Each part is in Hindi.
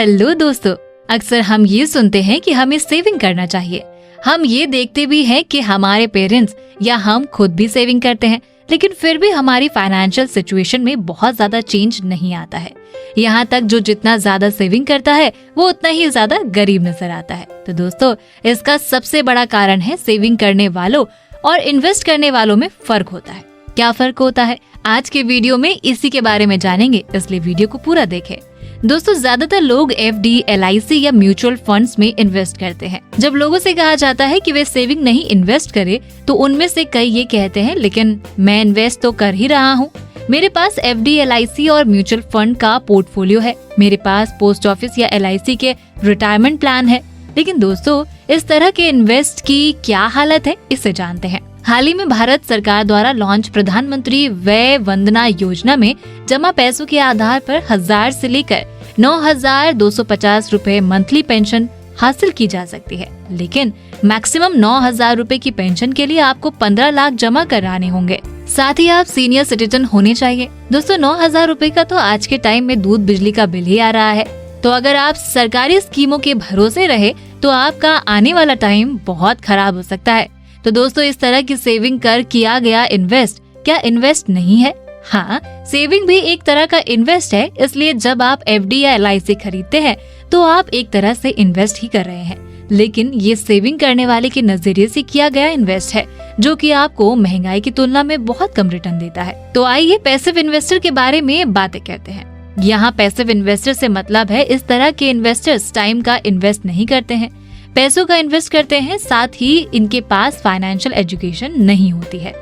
हेलो दोस्तों, अक्सर हम ये सुनते हैं कि हमें सेविंग करना चाहिए। हम ये देखते भी हैं कि हमारे पेरेंट्स या हम खुद भी सेविंग करते हैं, लेकिन फिर भी हमारी फाइनेंशियल सिचुएशन में बहुत ज्यादा चेंज नहीं आता है। यहाँ तक जो जितना ज्यादा सेविंग करता है वो उतना ही ज्यादा गरीब नजर आता है। तो दोस्तों, इसका सबसे बड़ा कारण है सेविंग करने वालों और इन्वेस्ट करने वालों में फर्क होता है। क्या फर्क होता है, आज के वीडियो में इसी के बारे में जानेंगे, इसलिए वीडियो को पूरा देखें। दोस्तों, ज्यादातर लोग FD, LIC या म्यूचुअल फंड्स में इन्वेस्ट करते हैं। जब लोगों से कहा जाता है कि वे सेविंग नहीं इन्वेस्ट करें, तो उनमें से कई ये कहते हैं, लेकिन मैं इन्वेस्ट तो कर ही रहा हूँ। मेरे पास FD, LIC और म्यूचुअल फंड का पोर्टफोलियो है। मेरे पास पोस्ट ऑफिस या LIC के रिटायरमेंट प्लान है। लेकिन दोस्तों, इस तरह के इन्वेस्ट की क्या हालत है, इसे जानते हैं। हाल ही में भारत सरकार द्वारा लॉन्च प्रधानमंत्री वय वंदना योजना में जमा पैसों के आधार पर 1000 से लेकर 9250 रुपए मंथली पेंशन हासिल की जा सकती है। लेकिन मैक्सिमम 9000 रुपए की पेंशन के लिए आपको 15 लाख जमा कराने होंगे। साथ ही आप सीनियर सिटीजन होने चाहिए। दोस्तों, 9000 रुपए का तो आज के टाइम में दूध बिजली का बिल ही आ रहा है। तो अगर आप सरकारी स्कीमों के भरोसे रहे तो आपका आने वाला टाइम बहुत खराब हो सकता है। तो दोस्तों, इस तरह की सेविंग कर किया गया इन्वेस्ट क्या इन्वेस्ट नहीं है? हाँ, सेविंग भी एक तरह का इन्वेस्ट है। इसलिए जब आप FD या LIC खरीदते हैं तो आप एक तरह से इन्वेस्ट ही कर रहे हैं, लेकिन ये सेविंग करने वाले के नजरिए से किया गया इन्वेस्ट है, जो कि आपको महंगाई की तुलना में बहुत कम रिटर्न देता है। तो आइए पैसिव इन्वेस्टर के बारे में बातें करते हैं। यहाँ पैसिव इन्वेस्टर से मतलब है इस तरह के इन्वेस्टर्स टाइम का इन्वेस्ट नहीं करते हैं, पैसों का इन्वेस्ट करते हैं, साथ ही इनके पास फाइनेंशियल एजुकेशन नहीं होती है।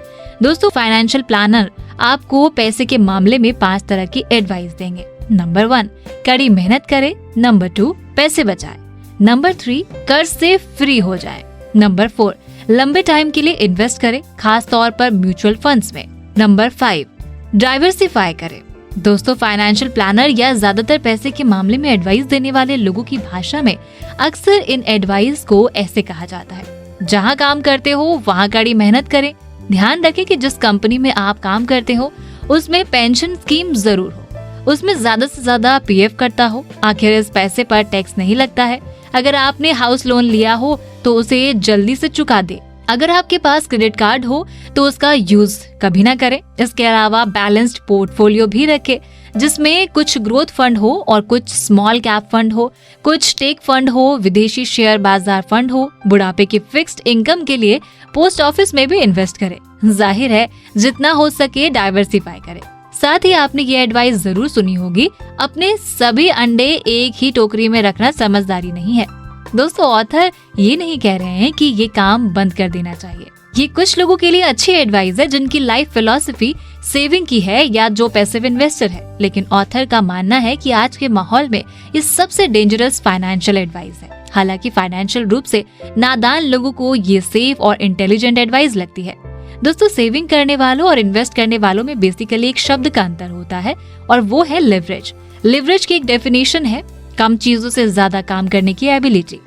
दोस्तों, फाइनेंशियल प्लानर आपको पैसे के मामले में 5 तरह की एडवाइस देंगे। नंबर 1, कड़ी मेहनत करें। नंबर 2, पैसे बचाएं। नंबर 3, कर्ज से फ्री हो जाएं। नंबर 4, लंबे टाइम के लिए इन्वेस्ट करें, खास तौर पर म्यूचुअल फंड्स में। नंबर 5, डाइवर्सिफाई करें। दोस्तों, फाइनेंशियल प्लानर या ज्यादातर पैसे के मामले में एडवाइस देने वाले लोगों की भाषा में अक्सर इन एडवाइस को ऐसे कहा जाता है, जहां काम करते हो वहां कड़ी मेहनत करें। ध्यान रखें कि जिस कंपनी में आप काम करते हो उसमें पेंशन स्कीम जरूर हो, उसमें ज्यादा से ज्यादा PF कटता हो। आखिर इस पैसे पर टैक्स नहीं लगता है। अगर आपने हाउस लोन लिया हो तो उसे जल्दी से चुका दे। अगर आपके पास क्रेडिट कार्ड हो तो उसका यूज कभी ना करें। इसके अलावा बैलेंस्ड पोर्टफोलियो भी रखें, जिसमें कुछ ग्रोथ फंड हो और कुछ स्मॉल कैप फंड हो, कुछ टेक फंड हो, विदेशी शेयर बाजार फंड हो। बुढ़ापे की फिक्स्ड इनकम के लिए पोस्ट ऑफिस में भी इन्वेस्ट करें। जाहिर है, जितना हो सके डाइवर्सिफाई करें। साथ ही आपने ये एडवाइस जरूर सुनी होगी, अपने सभी अंडे एक ही टोकरी में रखना समझदारी नहीं है। दोस्तों, ऑथर ये नहीं कह रहे हैं कि ये काम बंद कर देना चाहिए। ये कुछ लोगों के लिए अच्छी एडवाइस है जिनकी लाइफ फिलॉसफी सेविंग की है या जो पैसिव इन्वेस्टर है। लेकिन ऑथर का मानना है कि आज के माहौल में ये सबसे डेंजरस फाइनेंशियल एडवाइस है। हालांकि फाइनेंशियल रूप से नादान लोगों को ये सेफ और इंटेलिजेंट एडवाइस लगती है। दोस्तों, सेविंग करने वालों और इन्वेस्ट करने वालों में बेसिकली एक शब्द का अंतर होता है और वो है लिवरेज। लिवरेज की एक डेफिनेशन है कम चीजों से ज्यादा काम करने की एबिलिटी।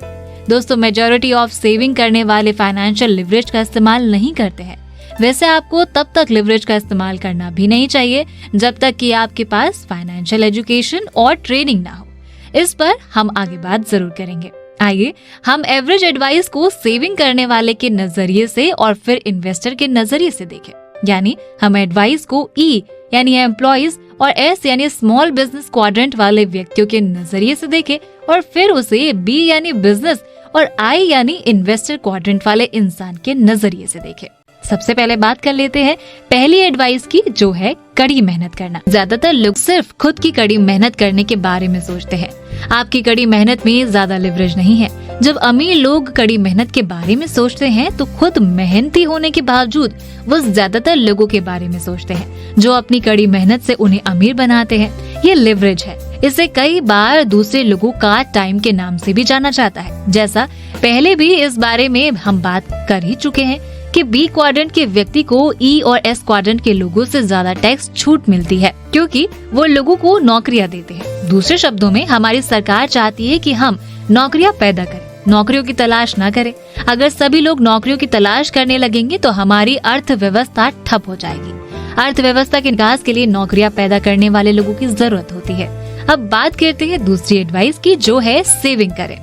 दोस्तों, मेजॉरिटी ऑफ सेविंग करने वाले फाइनेंशियल लिवरेज का इस्तेमाल नहीं करते हैं। वैसे आपको तब तक लिवरेज का इस्तेमाल करना भी नहीं चाहिए जब तक कि आपके पास फाइनेंशियल एजुकेशन और ट्रेनिंग ना हो। इस पर हम आगे बात जरूर करेंगे। आइए हम एवरेज एडवाइस को सेविंग करने वाले के नजरिए से और फिर इन्वेस्टर के नजरिए से देखें। यानी हम एडवाइस को E यानी एम्प्लॉइज और S यानी स्मॉल बिजनेस क्वाड्रेंट वाले व्यक्तियों के नजरिए से देखें और फिर उसे B यानी बिजनेस और I यानी इन्वेस्टर क्वाड्रेंट वाले इंसान के नजरिए से देखें। सबसे पहले बात कर लेते हैं पहली एडवाइस की, जो है कड़ी मेहनत करना। ज्यादातर लोग सिर्फ खुद की कड़ी मेहनत करने के बारे में सोचते हैं। आपकी कड़ी मेहनत में ज्यादा लिवरेज नहीं है। जब अमीर लोग कड़ी मेहनत के बारे में सोचते हैं तो खुद मेहनती होने के बावजूद वो ज्यादातर लोगों के बारे में सोचते हैं जो अपनी कड़ी मेहनत से उन्हें अमीर बनाते हैं। ये लिवरेज है। इसे कई बार दूसरे लोगों का टाइम के नाम से भी जाना जाता है। जैसा पहले भी इस बारे में हम बात कर ही चुके हैं कि B क्वाड्रेंट के व्यक्ति को E और S क्वाड्रेंट के लोगों से ज्यादा टैक्स छूट मिलती है, क्योंकि वो लोगों को नौकरियां देते हैं। दूसरे शब्दों में, हमारी सरकार चाहती है कि हम नौकरियां पैदा करें, नौकरियों की तलाश न करें। अगर सभी लोग नौकरियों की तलाश करने लगेंगे तो हमारी अर्थव्यवस्था ठप हो जाएगी। अर्थव्यवस्था के विकास के लिए नौकरियां पैदा करने वाले लोगों की जरूरत होती है। अब बात करते हैं दूसरी एडवाइस की, जो है सेविंग करें।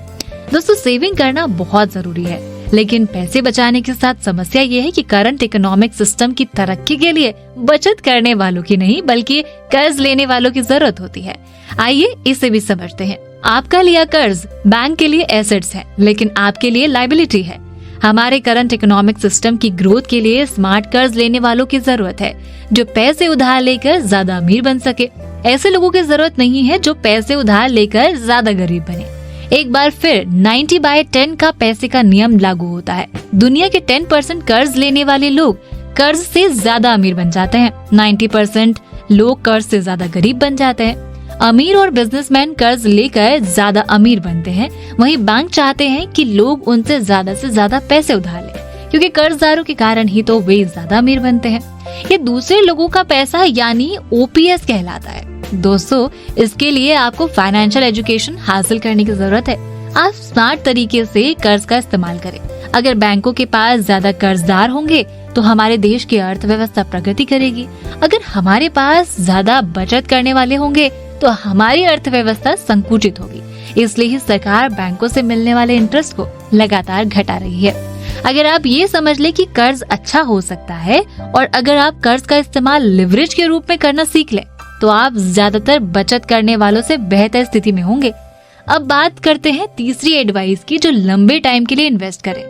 दोस्तों, सेविंग करना बहुत जरूरी है, लेकिन पैसे बचाने के साथ समस्या ये है कि करंट इकोनॉमिक सिस्टम की तरक्की के लिए बचत करने वालों की नहीं बल्कि कर्ज लेने वालों की जरूरत होती है। आइए इसे भी समझते हैं। आपका लिया कर्ज बैंक के लिए एसेट्स है, लेकिन आपके लिए लायबिलिटी है। हमारे करंट इकोनॉमिक सिस्टम की ग्रोथ के लिए स्मार्ट कर्ज लेने वालों की जरूरत है, जो पैसे उधार लेकर ज्यादा अमीर बन सके। ऐसे लोगों की जरूरत नहीं है जो पैसे उधार लेकर ज्यादा गरीब बने। एक बार फिर 90/10 का पैसे का नियम लागू होता है। दुनिया के 10% कर्ज लेने वाले लोग कर्ज से ज्यादा अमीर बन जाते हैं, 90% लोग कर्ज से ज्यादा गरीब बन जाते हैं। अमीर और बिजनेसमैन कर्ज लेकर ज्यादा अमीर बनते हैं, वहीं बैंक चाहते हैं कि लोग उनसे से ज्यादा पैसे उधार लें, क्योंकि कर्जदारों के कारण ही तो वे ज्यादा अमीर बनते हैं। ये दूसरे लोगों का पैसा यानी ओपीएस कहलाता है। दोस्तों, इसके लिए आपको फाइनेंशियल एजुकेशन हासिल करने की जरूरत है। आप स्मार्ट तरीके से कर्ज का इस्तेमाल करें। अगर बैंकों के पास ज्यादा कर्जदार होंगे तो हमारे देश की अर्थव्यवस्था प्रगति करेगी। अगर हमारे पास ज्यादा बचत करने वाले होंगे तो हमारी अर्थव्यवस्था संकुचित होगी। इसलिए ही सरकार बैंकों से मिलने वाले इंटरेस्ट को लगातार घटा रही है। अगर आप ये समझ ले कि कर्ज अच्छा हो सकता है और अगर आप कर्ज का इस्तेमाल लिवरेज के रूप में करना सीख लें, तो आप ज्यादातर बचत करने वालों से बेहतर स्थिति में होंगे। अब बात करते हैं तीसरी एडवाइस की, जो लंबे टाइम के लिए इन्वेस्ट करें।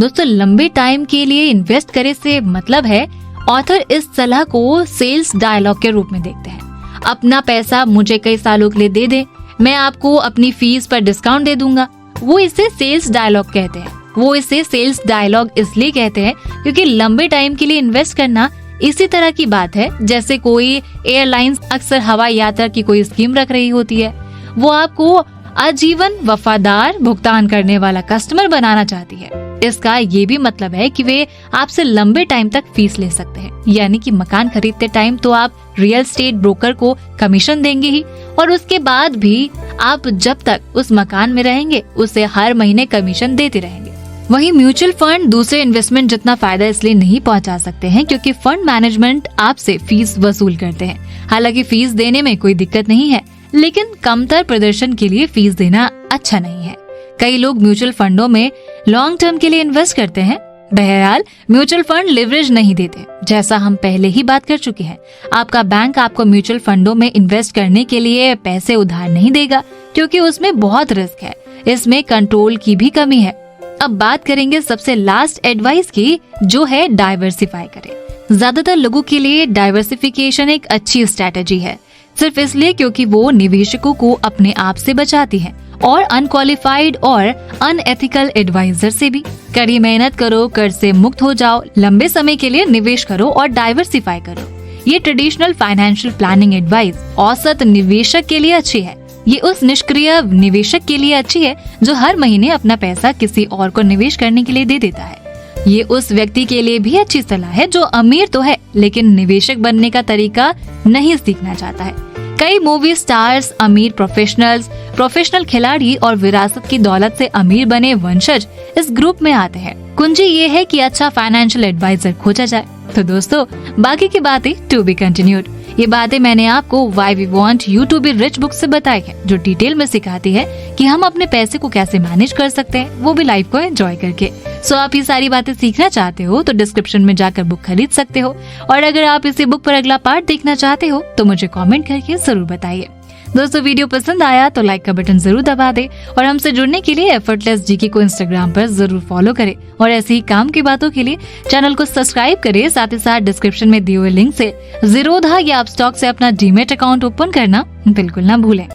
दोस्तों, लंबे टाइम के लिए इन्वेस्ट करे से मतलब है, ऑथर इस सलाह को सेल्स डायलॉग के रूप में देखते हैं। अपना पैसा मुझे कई सालों के लिए दे दे, मैं आपको अपनी फीस पर डिस्काउंट दे दूंगा। वो इसे सेल्स डायलॉग कहते हैं। वो इसे सेल्स डायलॉग इसलिए कहते हैं क्योंकि लंबे टाइम के लिए इन्वेस्ट करना इसी तरह की बात है जैसे कोई एयरलाइंस अक्सर हवाई यात्रा की कोई स्कीम रख रही होती है। वो आपको आजीवन वफादार भुगतान करने वाला कस्टमर बनाना चाहती है। इसका ये भी मतलब है कि वे आपसे लंबे टाइम तक फीस ले सकते हैं, यानी कि मकान खरीदते टाइम तो आप रियल एस्टेट ब्रोकर को कमीशन देंगे ही, और उसके बाद भी आप जब तक उस मकान में रहेंगे उसे हर महीने कमीशन देते रहेंगे। वहीं म्यूचुअल फंड दूसरे इन्वेस्टमेंट जितना फायदा इसलिए नहीं पहुंचा सकते हैं क्योंकि फंड मैनेजमेंट आपसे फीस वसूल करते हैं। हालांकि फीस देने में कोई दिक्कत नहीं है, लेकिन कमतर प्रदर्शन के लिए फीस देना अच्छा नहीं है। कई लोग म्यूचुअल फंडों में लॉन्ग टर्म के लिए इन्वेस्ट करते हैं। बहरहाल, म्यूचुअल फंड लिवरेज नहीं देते, जैसा हम पहले ही बात कर चुके हैं। आपका बैंक आपको म्यूचुअल फंडों में इन्वेस्ट करने के लिए पैसे उधार नहीं देगा, क्योंकि उसमें बहुत रिस्क है। इसमें कंट्रोल की भी कमी है। अब बात करेंगे सबसे लास्ट एडवाइस की, जो है डाइवर्सिफाई करें। ज्यादातर लोगों के लिए डाइवर्सिफिकेशन एक अच्छी स्ट्रैटेजी है, सिर्फ इसलिए क्योंकि वो निवेशकों को अपने आप से बचाती है और अनक्वालिफाइड और अनएथिकल एडवाइजर से भी। कड़ी मेहनत करो, कर्ज से मुक्त हो जाओ, लंबे समय के लिए निवेश करो और डाइवर्सिफाई करो। ये ट्रेडिशनल फाइनेंशियल प्लानिंग एडवाइस औसत निवेशक के लिए अच्छी है। ये उस निष्क्रिय निवेशक के लिए अच्छी है जो हर महीने अपना पैसा किसी और को निवेश करने के लिए दे देता है। ये उस व्यक्ति के लिए भी अच्छी सलाह है जो अमीर तो है लेकिन निवेशक बनने का तरीका नहीं सीखना चाहता है। कई मूवी स्टार्स, अमीर प्रोफेशनल खिलाड़ी और विरासत की दौलत से अमीर बने वंशज इस ग्रुप में आते हैं। कुंजी ये है कि अच्छा फाइनेंशियल एडवाइजर खोजा जाए। तो दोस्तों, बाकी की बातें टू बी कंटिन्यूड। ये बातें मैंने आपको Why We Want You to Be Rich book से बताई है, जो डिटेल में सिखाती है कि हम अपने पैसे को कैसे मैनेज कर सकते हैं, वो भी लाइफ को एंजॉय करके। सो आप ये सारी बातें सीखना चाहते हो तो डिस्क्रिप्शन में जाकर बुक खरीद सकते हो, और अगर आप इसी बुक पर अगला पार्ट देखना चाहते हो तो मुझे कमेंट करके जरूर बताइए। दोस्तों, वीडियो पसंद आया तो लाइक का बटन जरूर दबा दे, और हमसे जुड़ने के लिए एफर्टलेस जीके को इंस्टाग्राम पर जरूर फॉलो करें, और ऐसी ही काम की बातों के लिए चैनल को सब्सक्राइब करें। साथ ही साथ डिस्क्रिप्शन में दिए हुए लिंक से ज़ीरोधा या अपस्टॉक से अपना डीमेट अकाउंट ओपन करना बिल्कुल ना भूलें।